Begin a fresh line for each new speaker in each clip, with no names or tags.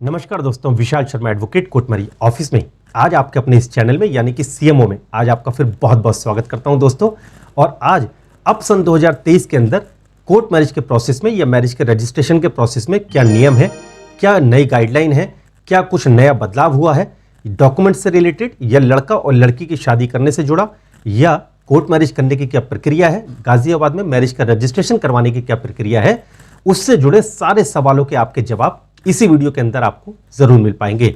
नमस्कार दोस्तों, Vishal Sharma advocate कोटमरी office में आज आपके अपने इस चैनल में यानी कि सीएमओ में आज आपका फिर बहुत बहुत स्वागत करता हूं दोस्तों। और आज अब सन 2023 के अंदर कोर्ट मैरिज के प्रोसेस में या मैरिज के रजिस्ट्रेशन के प्रोसेस में क्या नियम है, क्या नई गाइडलाइन है, क्या कुछ नया बदलाव हुआ है डॉक्यूमेंट से रिलेटेड या लड़का और लड़की की शादी करने से जुड़ा, या कोर्ट मैरिज करने की क्या प्रक्रिया है, गाजियाबाद में मैरिज का रजिस्ट्रेशन करवाने की क्या प्रक्रिया है, उससे जुड़े सारे सवालों के आपके जवाब इसी वीडियो के अंदर आपको जरूर मिल पाएंगे।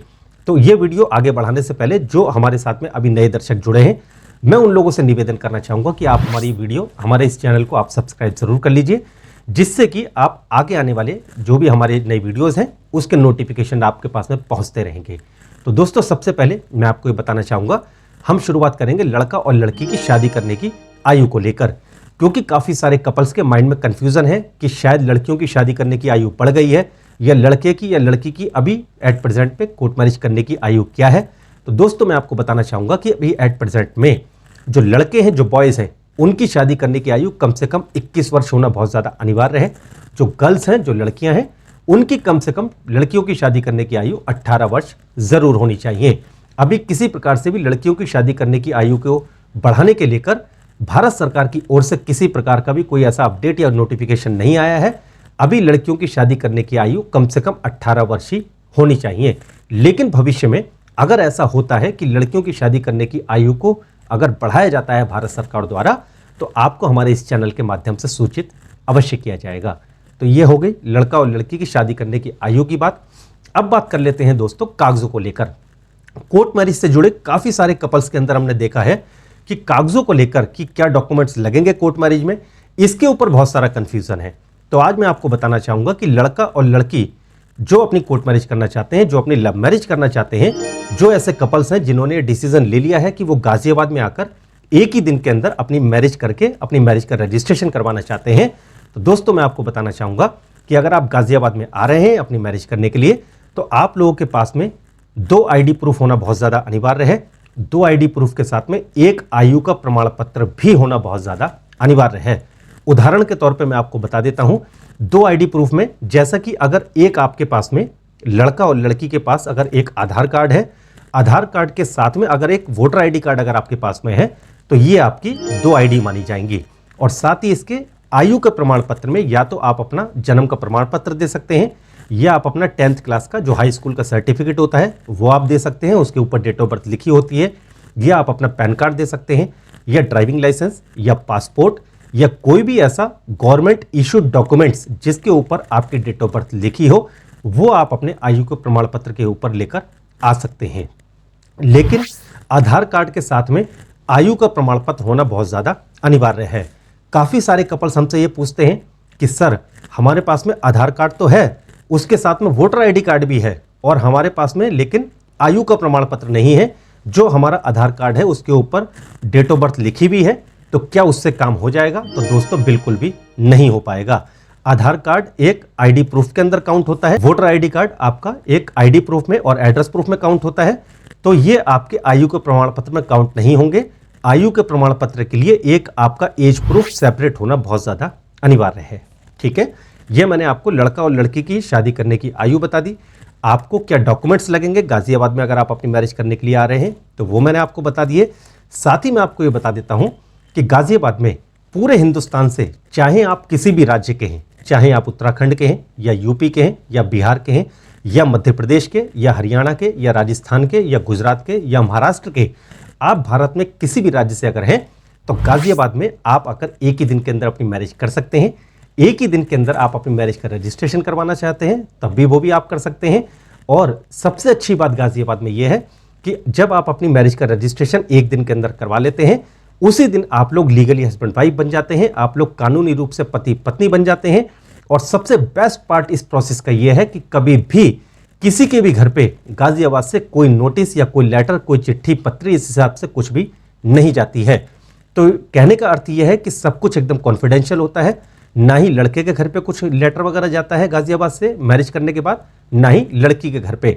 तो ये वीडियो आगे बढ़ाने से पहले जो हमारे साथ में अभी नए दर्शक जुड़े हैं, मैं उन लोगों से निवेदन करना चाहूँगा कि आप हमारी वीडियो, हमारे इस चैनल को आप सब्सक्राइब जरूर कर लीजिए, जिससे कि आप आगे आने वाले जो भी हमारे नई वीडियोज़ हैं उसके नोटिफिकेशन आपके पास में पहुँचते रहेंगे। तो दोस्तों, सबसे पहले मैं आपको ये बताना चाहूँगा, हम शुरुआत करेंगे लड़का और लड़की की शादी करने की आयु को लेकर, क्योंकि काफ़ी सारे कपल्स के माइंड में कन्फ्यूज़न है कि शायद लड़कियों की शादी करने की आयु बढ़ गई है या लड़के की या लड़की की अभी एट प्रेजेंट पे कोर्ट मैरिज करने की आयु क्या है। तो दोस्तों, मैं आपको बताना चाहूँगा कि अभी एट प्रेजेंट में जो लड़के हैं, जो बॉयज़ हैं, उनकी शादी करने की आयु कम से कम 21 वर्ष होना बहुत ज़्यादा अनिवार्य है। जो गर्ल्स हैं, जो लड़कियाँ हैं, उनकी कम से कम लड़कियों की शादी करने की आयु 18 वर्ष ज़रूर होनी चाहिए। अभी किसी प्रकार से भी लड़कियों की शादी करने की आयु को बढ़ाने के लेकर भारत सरकार की ओर से किसी प्रकार का भी कोई ऐसा अपडेट या नोटिफिकेशन नहीं आया है। अभी लड़कियों की शादी करने की आयु कम से कम 18 वर्ष ही होनी चाहिए। लेकिन भविष्य में अगर ऐसा होता है कि लड़कियों की शादी करने की आयु को अगर बढ़ाया जाता है भारत सरकार द्वारा, तो आपको हमारे इस चैनल के माध्यम से सूचित अवश्य किया जाएगा। तो ये हो गई लड़का और लड़की की शादी करने की आयु की बात। अब बात कर लेते हैं दोस्तों कागजों को लेकर। कोर्ट मैरिज से जुड़े काफ़ी सारे कपल्स के अंदर हमने देखा है कि कागजों को लेकर कि क्या डॉक्यूमेंट्स लगेंगे कोर्ट मैरिज में, इसके ऊपर बहुत सारा कन्फ्यूज़न है। तो आज मैं आपको बताना चाहूँगा कि लड़का और लड़की जो अपनी कोर्ट मैरिज करना चाहते हैं, जो अपनी लव मैरिज करना चाहते हैं, जो ऐसे कपल्स हैं जिन्होंने डिसीजन ले लिया है कि वो गाजियाबाद में आकर एक ही दिन के अंदर अपनी मैरिज करके अपनी मैरिज का रजिस्ट्रेशन करवाना चाहते हैं, तो दोस्तों मैं आपको बताना चाहूँगा कि अगर आप गाजियाबाद में आ रहे हैं अपनी मैरिज करने के लिए, तो आप लोगों के पास में 2 ID प्रूफ होना बहुत ज़्यादा अनिवार्य है। 2 ID प्रूफ के साथ में एक आयु का प्रमाण पत्र भी होना बहुत ज़्यादा अनिवार्य है। उदाहरण के तौर पे मैं आपको बता देता हूं, 2 ID प्रूफ में जैसा कि अगर एक आपके पास में लड़का और लड़की के पास अगर एक आधार कार्ड है, आधार कार्ड के साथ में अगर एक वोटर ID कार्ड अगर आपके पास में है, तो ये आपकी 2 ID मानी जाएंगी। और साथ ही इसके आयु के प्रमाण पत्र में या तो आप अपना जन्म का प्रमाण पत्र दे सकते हैं, या आप अपना 10th क्लास का जो हाई स्कूल का सर्टिफिकेट होता है वो आप दे सकते हैं, उसके ऊपर डेट ऑफ बर्थ लिखी होती है, या आप अपना पैन कार्ड दे सकते हैं, या ड्राइविंग लाइसेंस या पासपोर्ट या कोई भी ऐसा गवर्नमेंट इशूड डॉक्यूमेंट्स जिसके ऊपर आपकी डेट ऑफ बर्थ लिखी हो, वो आप अपने आयु के प्रमाण पत्र के ऊपर लेकर आ सकते हैं। लेकिन आधार कार्ड के साथ में आयु का प्रमाण पत्र होना बहुत ज़्यादा अनिवार्य है। काफ़ी सारे कपल्स हमसे ये पूछते हैं कि सर, हमारे पास में आधार कार्ड तो है, उसके साथ में वोटर ID कार्ड भी है, और हमारे पास में लेकिन आयु का प्रमाण पत्र नहीं है। जो हमारा आधार कार्ड है उसके ऊपर डेट ऑफ बर्थ लिखी भी है, तो क्या उससे काम हो जाएगा? तो दोस्तों बिल्कुल भी नहीं हो पाएगा। आधार कार्ड एक ID प्रूफ के अंदर काउंट होता है, वोटर ID कार्ड आपका एक ID प्रूफ में और एड्रेस प्रूफ में काउंट होता है, तो ये आपके आयु के प्रमाण पत्र में काउंट नहीं होंगे। आयु के प्रमाण पत्र के लिए एक आपका एज प्रूफ सेपरेट होना बहुत ज़्यादा अनिवार्य है। ठीक है, ये मैंने आपको लड़का और लड़की की शादी करने की आयु बता दी। आपको क्या डॉक्यूमेंट्स लगेंगे गाजियाबाद में अगर आप अपनी मैरिज करने के लिए आ रहे हैं, तो वो मैंने आपको बता दिए। साथ ही मैं आपको ये बता देता हूँ कि गाजियाबाद में पूरे हिंदुस्तान से, चाहे आप किसी भी राज्य के हैं, चाहे आप उत्तराखंड के हैं या यूपी के हैं या बिहार के हैं या मध्य प्रदेश के या हरियाणा के या राजस्थान के या गुजरात के या महाराष्ट्र के, आप भारत में किसी भी राज्य से अगर हैं, तो गाजियाबाद में आप आकर एक ही दिन के अंदर अपनी मैरिज कर सकते हैं। एक ही दिन के अंदर आप अपनी मैरिज का रजिस्ट्रेशन करवाना चाहते हैं, तब भी वो भी आप कर सकते हैं। और सबसे अच्छी बात गाजियाबाद में ये है कि जब आप अपनी मैरिज का रजिस्ट्रेशन एक दिन के अंदर करवा लेते हैं, उसी दिन आप लोग लीगली हस्बैंड वाइफ बन जाते हैं, आप लोग कानूनी रूप से पति पत्नी बन जाते हैं। और सबसे बेस्ट पार्ट इस प्रोसेस का यह है कि कभी भी किसी के भी घर पे गाजियाबाद से कोई नोटिस या कोई लेटर, कोई चिट्ठी पत्री इस हिसाब से कुछ भी नहीं जाती है। तो कहने का अर्थ यह है कि सब कुछ एकदम कॉन्फिडेंशियल होता है। ना ही लड़के के घर पे कुछ लेटर वगैरह जाता है गाजियाबाद से मैरिज करने के बाद, ना ही लड़की के घर पे।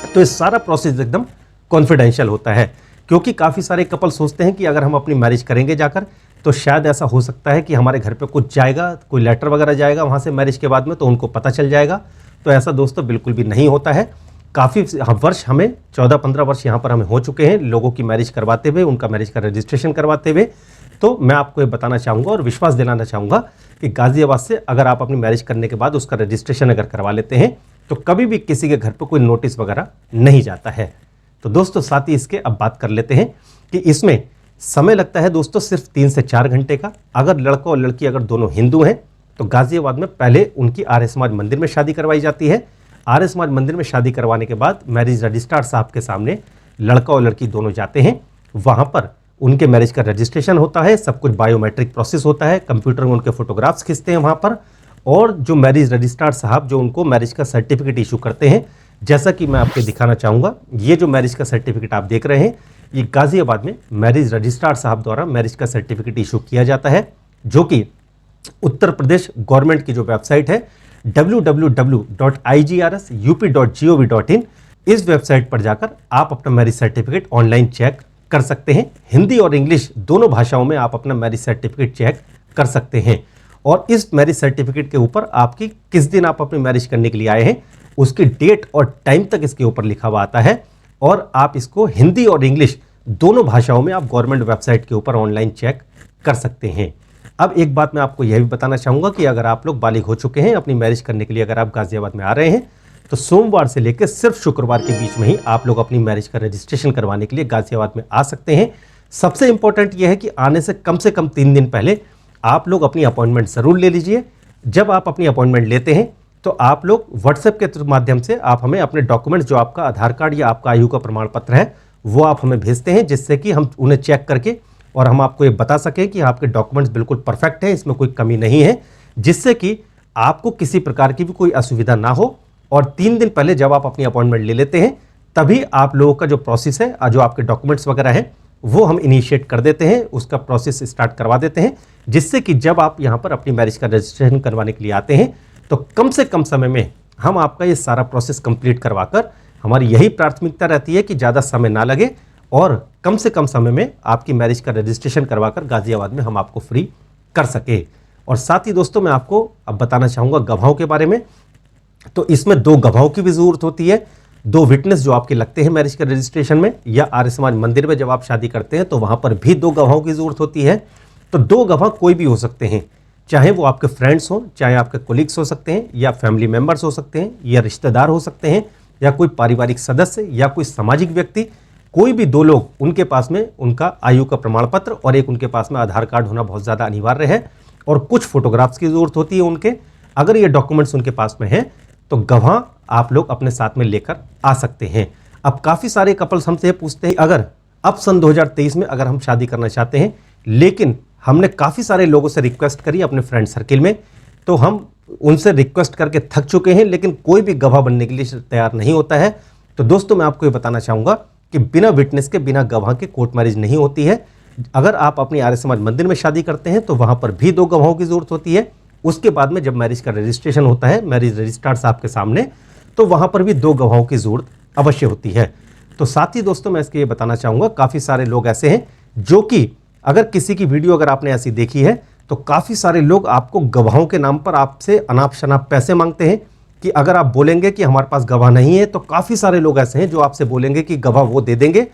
तो ये सारा प्रोसेस एकदम कॉन्फिडेंशियल होता है, क्योंकि काफ़ी सारे कपल सोचते हैं कि अगर हम अपनी मैरिज करेंगे जाकर तो शायद ऐसा हो सकता है कि हमारे घर पे कुछ जाएगा, कोई लेटर वगैरह जाएगा वहाँ से मैरिज के बाद में, तो उनको पता चल जाएगा। तो ऐसा दोस्तों बिल्कुल भी नहीं होता है। काफ़ी वर्ष, हमें 14-15 वर्ष यहाँ पर हमें हो चुके हैं लोगों की मैरिज करवाते हुए, उनका मैरिज का रजिस्ट्रेशन करवाते हुए। तो मैं आपको ये बताना चाहूँगा और विश्वास दिलाना चाहूँगा कि गाज़ियाबाद से अगर आप अपनी मैरिज करने के बाद उसका रजिस्ट्रेशन अगर करवा लेते हैं तो कभी भी किसी के घर पर कोई नोटिस वगैरह नहीं जाता है। तो दोस्तों साथ ही इसके अब बात कर लेते हैं कि इसमें समय लगता है दोस्तों सिर्फ 3 से 4 घंटे का। अगर लड़का और लड़की अगर दोनों हिंदू हैं तो गाज़ियाबाद में पहले उनकी आर्य समाज मंदिर में शादी करवाई जाती है। आर्य समाज मंदिर में शादी करवाने के बाद मैरिज रजिस्ट्रार साहब के सामने लड़का और लड़की दोनों जाते हैं। वहाँ पर उनके मैरिज का रजिस्ट्रेशन होता है, सब कुछ बायोमेट्रिक प्रोसेस होता है, कंप्यूटर में उनके फोटोग्राफ्स खींचते हैं वहाँ पर। और जो मैरिज रजिस्ट्रार साहब जो उनको मैरिज का सर्टिफिकेट इशू करते हैं, जैसा कि मैं आपको दिखाना चाहूँगा, ये जो मैरिज का सर्टिफिकेट आप देख रहे हैं ये गाज़ियाबाद में मैरिज रजिस्ट्रार साहब द्वारा मैरिज का सर्टिफिकेट इशू किया जाता है, जो कि उत्तर प्रदेश गवर्नमेंट की जो वेबसाइट है www.igrup.gov.in, इस वेबसाइट पर जाकर आप अपना मैरिज सर्टिफिकेट ऑनलाइन चेक कर सकते हैं। हिंदी और इंग्लिश दोनों भाषाओं में आप अपना मैरिज सर्टिफिकेट चेक कर सकते हैं। और इस मैरिज सर्टिफिकेट के ऊपर आपकी किस दिन आप अपनी मैरिज करने के लिए आए हैं उसकी डेट और टाइम तक इसके ऊपर लिखा हुआ आता है। और आप इसको हिंदी और इंग्लिश दोनों भाषाओं में आप गवर्नमेंट वेबसाइट के ऊपर ऑनलाइन चेक कर सकते हैं। अब एक बात मैं आपको यह भी बताना चाहूँगा कि अगर आप लोग बालिग हो चुके हैं, अपनी मैरिज करने के लिए अगर आप गाज़ियाबाद में आ रहे हैं, तो सोमवार से लेकर सिर्फ शुक्रवार के बीच में ही आप लोग अपनी मैरिज का रजिस्ट्रेशन करवाने के लिए गाज़ियाबाद में आ सकते हैं। सबसे इंपॉर्टेंट यह है कि आने से कम 3 दिन पहले आप लोग अपनी अपॉइंटमेंट ज़रूर ले लीजिए। जब आप अपनी अपॉइंटमेंट लेते हैं तो आप लोग व्हाट्सएप के माध्यम से आप हमें अपने डॉक्यूमेंट्स, जो आपका आधार कार्ड या आपका आयु का प्रमाण पत्र है, वो आप हमें भेजते हैं, जिससे कि हम उन्हें चेक करके और हम आपको ये बता सकें कि आपके डॉक्यूमेंट्स बिल्कुल परफेक्ट हैं, इसमें कोई कमी नहीं है, जिससे कि आपको किसी प्रकार की भी कोई असुविधा ना हो। और 3 दिन पहले जब आप अपनी अपॉइंटमेंट ले लेते हैं तभी आप लोगों का जो प्रोसेस है, जो आपके डॉक्यूमेंट्स वगैरह हैं, वो हम इनिशिएट कर देते हैं, उसका प्रोसेस स्टार्ट करवा देते हैं, जिससे कि जब आप यहाँ पर अपनी मैरिज का रजिस्ट्रेशन करवाने के लिए आते हैं तो कम से कम समय में हम आपका ये सारा प्रोसेस कंप्लीट करवाकर, हमारी यही प्राथमिकता रहती है कि ज़्यादा समय ना लगे और कम से कम समय में आपकी मैरिज का रजिस्ट्रेशन करवाकर गाज़ियाबाद में हम आपको फ्री कर सके। और साथ ही दोस्तों मैं आपको अब बताना चाहूँगा गवाहों के बारे में। तो इसमें 2 गवाहों की भी ज़रूरत होती है, 2 विटनेस जो आपके लगते हैं मैरिज के रजिस्ट्रेशन में, या आर्य समाज मंदिर में जब आप शादी करते हैं तो वहाँ पर भी 2 गवाहों की ज़रूरत होती है। तो 2 गवाह कोई भी हो सकते हैं, चाहे वो आपके फ्रेंड्स हों, चाहे आपके कोलीग्स हो सकते हैं, या फैमिली मेम्बर्स हो सकते हैं, या रिश्तेदार हो सकते हैं, या कोई पारिवारिक सदस्य, या कोई सामाजिक व्यक्ति। कोई भी 2 लोग, उनके पास में उनका आयु का प्रमाण पत्र और एक उनके पास में आधार कार्ड होना बहुत ज़्यादा अनिवार्य है, और कुछ फोटोग्राफ्स की ज़रूरत होती है उनके। अगर ये डॉक्यूमेंट्स उनके पास में हैं तो गवाह आप लोग अपने साथ में लेकर आ सकते हैं। अब काफ़ी सारे कपल्स हमसे पूछते हैं, अगर अब सन 2023 में अगर हम शादी करना चाहते हैं, लेकिन हमने काफ़ी सारे लोगों से रिक्वेस्ट करी अपने फ्रेंड सर्किल में, तो हम उनसे रिक्वेस्ट करके थक चुके हैं, लेकिन कोई भी गवाह बनने के लिए तैयार नहीं होता है। तो दोस्तों मैं आपको ये बताना चाहूँगा कि बिना विटनेस के, बिना गवाह के कोर्ट मैरिज नहीं होती है। अगर आप अपनी आर्य समाज मंदिर में शादी करते हैं तो वहाँ पर भी 2 गवाहों की ज़रूरत होती है। उसके बाद में जब मैरिज का रजिस्ट्रेशन होता है मैरिज रजिस्ट्रार साहब के सामने, तो वहाँ पर भी 2 गवाहों की ज़रूरत अवश्य होती है। तो साथ ही दोस्तों मैं इसके ये बताना चाहूँगा, काफ़ी सारे लोग ऐसे हैं जो कि अगर किसी की वीडियो अगर आपने ऐसी देखी है तो काफ़ी सारे लोग आपको गवाहों के नाम पर आपसे अनाप शनाप पैसे मांगते हैं, कि अगर आप बोलेंगे कि हमारे पास गवाह नहीं है, तो काफ़ी सारे लोग ऐसे हैं जो आपसे बोलेंगे कि गवाह वो दे देंगे,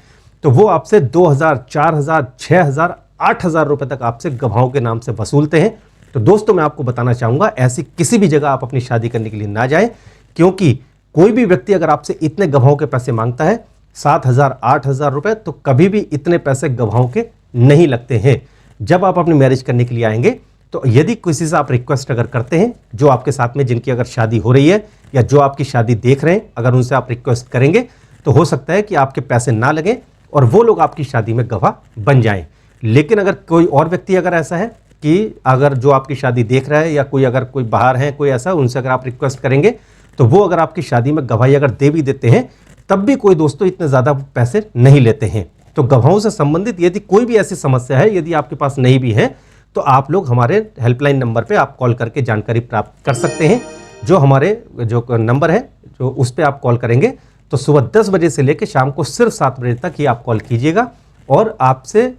तो वो आपसे 2000, 4000, 6000, 8000 रुपये तक आपसे गवाहों के नाम से वसूलते हैं। तो दोस्तों मैं आपको बताना चाहूँगा, ऐसी किसी भी जगह आप अपनी शादी करने के लिए ना जाएं, क्योंकि कोई भी व्यक्ति अगर आपसे इतने गवाहों के पैसे मांगता है, 7000, 8000 रुपये, तो कभी भी इतने पैसे गवाहों के नहीं लगते हैं। जब आप अपनी मैरिज करने के लिए आएंगे तो यदि किसी से आप रिक्वेस्ट अगर करते हैं, जो आपके साथ में जिनकी अगर शादी हो रही है या जो आपकी शादी देख रहे हैं, अगर उनसे आप रिक्वेस्ट करेंगे तो हो सकता है कि आपके पैसे ना लगें और वो लोग आपकी शादी में गवाह बन जाएं। लेकिन अगर कोई और व्यक्ति अगर ऐसा है कि अगर जो आपकी शादी देख रहा है या कोई अगर कोई बाहर है कोई ऐसा, उनसे अगर आप रिक्वेस्ट करेंगे तो वो अगर आपकी शादी में गवाही अगर दे भी देते हैं, तब भी कोई दोस्तों इतने ज़्यादा पैसे नहीं लेते हैं। तो गवाहों से संबंधित यदि कोई भी ऐसी समस्या है, यदि आपके पास नहीं भी है, तो आप लोग हमारे हेल्पलाइन नंबर पे आप कॉल करके जानकारी प्राप्त कर सकते हैं। जो हमारे जो नंबर है, जो उस पर आप कॉल करेंगे तो सुबह 10 बजे से लेकर शाम को सिर्फ 7 बजे तक ही आप कॉल कीजिएगा, और आपसे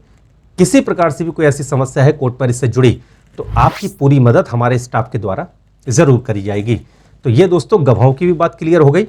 किसी प्रकार से भी कोई ऐसी समस्या है कोर्ट मैरिज से जुड़ी, तो आपकी पूरी मदद हमारे स्टाफ के द्वारा ज़रूर करी जाएगी। तो ये दोस्तों गवाहों की भी बात क्लियर हो गई।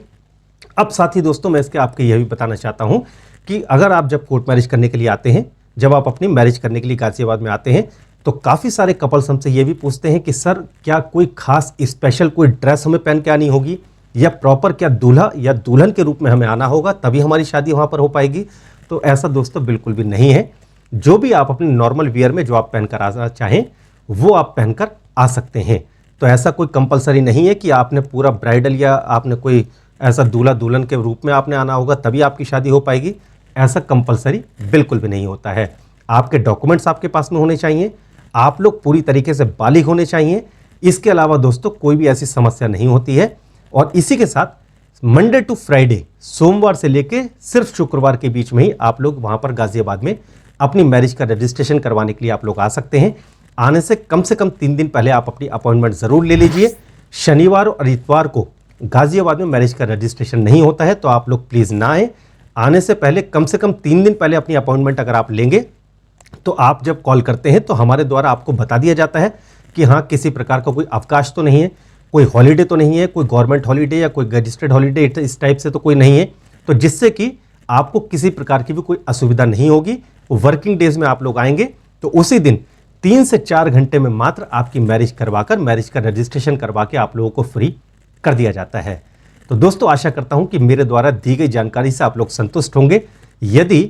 अब साथ ही दोस्तों मैं इसके आपको यह भी बताना चाहता हूँ कि अगर आप जब कोर्ट मैरिज करने के लिए आते हैं, जब आप अपनी मैरिज करने के लिए गाजियाबाद में आते हैं, तो काफ़ी सारे कपल्स हमसे ये भी पूछते हैं कि सर क्या कोई खास स्पेशल कोई ड्रेस हमें पहन के आनी होगी, या प्रॉपर क्या दूल्हा या दुल्हन के रूप में हमें आना होगा तभी हमारी शादी वहाँ पर हो पाएगी। तो ऐसा दोस्तों बिल्कुल भी नहीं है। जो भी आप अपने नॉर्मल वियर में जो आप पहनकर आना चाहें वो आप पहनकर आ सकते हैं। तो ऐसा कोई कंपलसरी नहीं है कि आपने पूरा ब्राइडल या आपने कोई ऐसा दूल्हा दुल्हन के रूप में आपने आना होगा तभी आपकी शादी हो पाएगी। ऐसा कंपलसरी बिल्कुल भी नहीं होता है। आपके डॉक्यूमेंट्स आपके पास में होने चाहिए, आप लोग पूरी तरीके से बालिग होने चाहिए। इसके अलावा दोस्तों कोई भी ऐसी समस्या नहीं होती है। और इसी के साथ मंडे टू फ्राइडे, सोमवार से लेके सिर्फ शुक्रवार के बीच में ही आप लोग वहाँ पर गाजियाबाद में अपनी मैरिज का रजिस्ट्रेशन करवाने के लिए आप लोग आ सकते हैं। आने से कम 3 दिन पहले आप अपनी अपॉइंटमेंट ज़रूर ले लीजिए। शनिवार और इतवार को गाजियाबाद में मैरिज का रजिस्ट्रेशन नहीं होता है, तो आप लोग प्लीज़ ना आए। आने से पहले कम 3 दिन पहले अपनी अपॉइंटमेंट अगर आप लेंगे तो आप जब कॉल करते हैं तो हमारे द्वारा आपको बता दिया जाता है कि हाँ किसी प्रकार का कोई अवकाश तो नहीं है, कोई हॉलीडे तो नहीं है, कोई गवर्नमेंट हॉलीडे या कोई रजिस्टर्ड हॉलीडे इस टाइप से तो कोई नहीं है, तो जिससे कि आपको किसी प्रकार की भी कोई असुविधा नहीं होगी। वर्किंग डेज में आप लोग आएंगे तो उसी दिन 3 से 4 घंटे में मात्र आपकी मैरिज करवाकर मैरिज का रजिस्ट्रेशन करवा के आप लोगों को फ्री कर दिया जाता है। तो दोस्तों आशा करता हूं कि मेरे द्वारा दी गई जानकारी से आप लोग संतुष्ट होंगे। यदि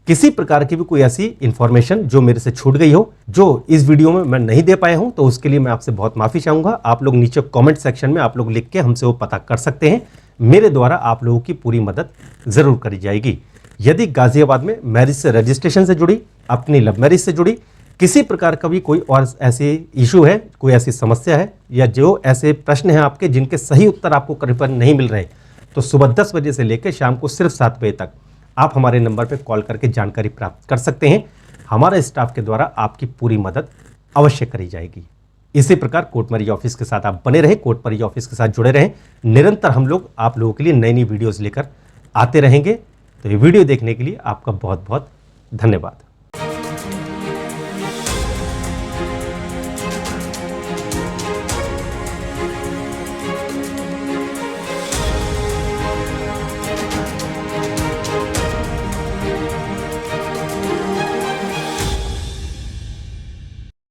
किसी प्रकार की भी कोई ऐसी इंफॉर्मेशन जो मेरे से छूट गई हो, जो इस वीडियो में मैं नहीं दे पाया हूं, तो उसके लिए मैं आपसे बहुत माफ़ी चाहूँगा। आप लोग नीचे कमेंट सेक्शन में आप लोग लिख के हमसे वो पता कर सकते हैं। मेरे द्वारा आप लोगों की पूरी मदद ज़रूर करी जाएगी। यदि गाजियाबाद में मैरिज से रजिस्ट्रेशन से जुड़ी, अपनी लव मैरिज से जुड़ी किसी प्रकार का भी कोई और ऐसे इशू है, कोई ऐसी समस्या है, या जो ऐसे प्रश्न हैं आपके जिनके सही उत्तर आपको कहीं पर नहीं मिल रहे, तो सुबह 10 बजे से लेकर शाम को सिर्फ 7 बजे तक आप हमारे नंबर पर कॉल करके जानकारी प्राप्त कर सकते हैं। हमारा स्टाफ के द्वारा आपकी पूरी मदद अवश्य करी जाएगी। इसी प्रकार कोर्ट मैरिज ऑफिस के साथ आप बने रहें, कोर्ट मैरिज ऑफिस के साथ जुड़े रहें। निरंतर हम लोग आप लोगों के लिए नई नई वीडियोज़ लेकर आते रहेंगे। तो ये वीडियो देखने के लिए आपका बहुत बहुत धन्यवाद।